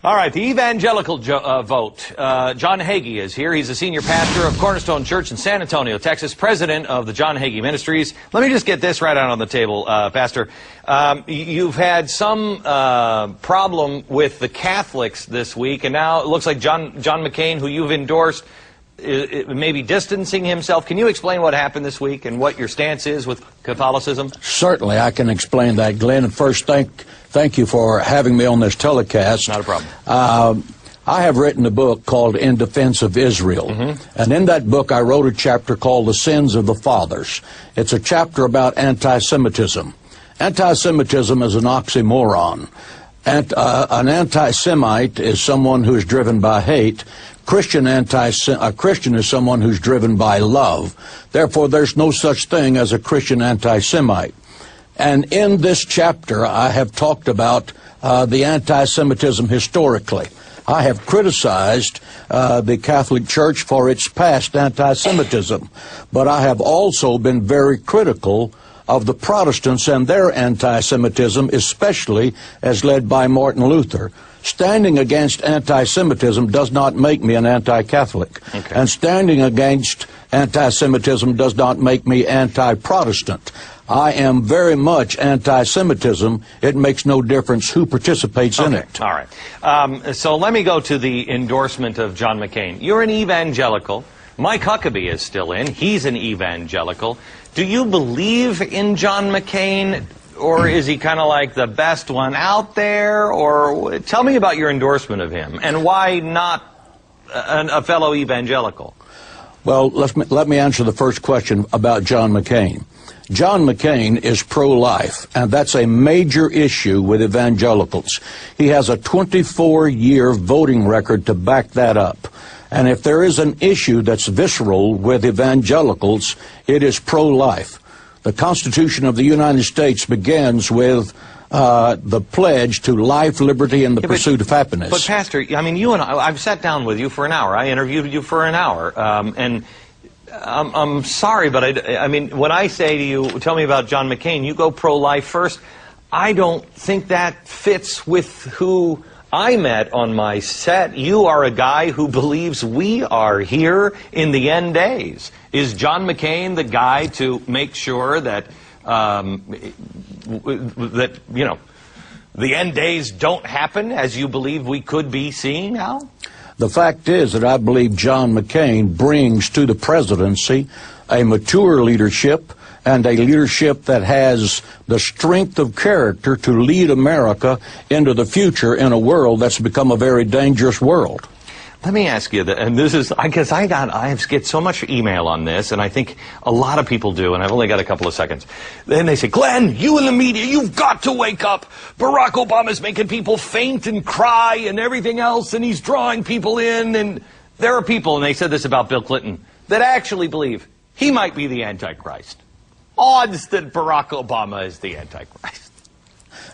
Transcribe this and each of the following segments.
All right, the evangelical vote. John Hagee is here. He's a senior pastor of Cornerstone Church in San Antonio, Texas, president of the John Hagee Ministries. Let me just get this right out on the table, Pastor. You've had some problem with the Catholics this week, and now it looks like John McCain, who you've endorsed, maybe distancing himself. Can you explain what happened this week and what your stance is with Catholicism? Certainly, I can explain that, Glenn. And first, thank you for having me on this telecast. Not a problem. I have written a book called In Defense of Israel. And in that book, I wrote a chapter called The Sins of the Fathers. It's a chapter about anti-Semitism. Anti-Semitism is an oxymoron. An anti-Semite is someone who is driven by hate. A Christian is someone who's driven by love. Therefore, there's no such thing as a Christian anti-Semite. And in this chapter, I have talked about the anti-Semitism historically. I have criticized the Catholic Church for its past anti-Semitism, but I have also been very critical of the Protestants and their anti-Semitism, especially as led by Martin Luther. Standing against anti-Semitism does not make me an anti-Catholic. Okay. And standing against anti-Semitism does not make me anti-Protestant. I am very much anti-Semitism. It makes no difference who participates in it. All right. So let me go to the endorsement of John McCain. You're an evangelical. Mike Huckabee is still in. He's an evangelical. Do you believe in John McCain, or is he kind of like the best one out there? Or tell me about your endorsement of him, and why not a fellow evangelical? Well, let me answer the first question about John McCain. John McCain is pro-life, and that's a major issue with evangelicals. He has a 24-year voting record to back that up. And if there is an issue that's visceral with evangelicals, it is pro-life. The Constitution of the United States begins with the pledge to life, liberty, and the pursuit of happiness. But, Pastor, I mean, you and I've sat down with you for an hour. I interviewed you for an hour. And I'm sorry, but I mean, when I say to you, tell me about John McCain, you go pro-life first. I don't think that fits with who I met on my set. You are a guy who believes we are here in the end days. Is John McCain the guy to make sure that that, you know, the end days don't happen as you believe we could be seeing now? The fact is that I believe John McCain brings to the presidency a mature leadership and a leadership that has the strength of character to lead America into the future in a world that's become a very dangerous world. Let me ask you, and this is, I guess I get so much email on this, and I think a lot of people do, and I've only got a couple of seconds. Then they say, Glenn, you in the media, you've got to wake up. Barack Obama's making people faint and cry and everything else, and he's drawing people in, and there are people, and they said this about Bill Clinton, that actually believe he might be the Antichrist. Odds that Barack Obama is the Antichrist.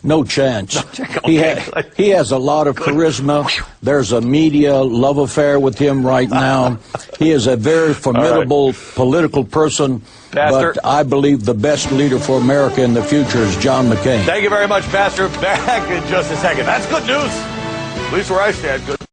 No chance. Okay. He has a lot of charisma. There's a media love affair with him right now. He is a very formidable political person. Pastor, but I believe the best leader for America in the future is John McCain. Thank you very much, Pastor. Back in just a second. That's good news. At least where I stand. Good.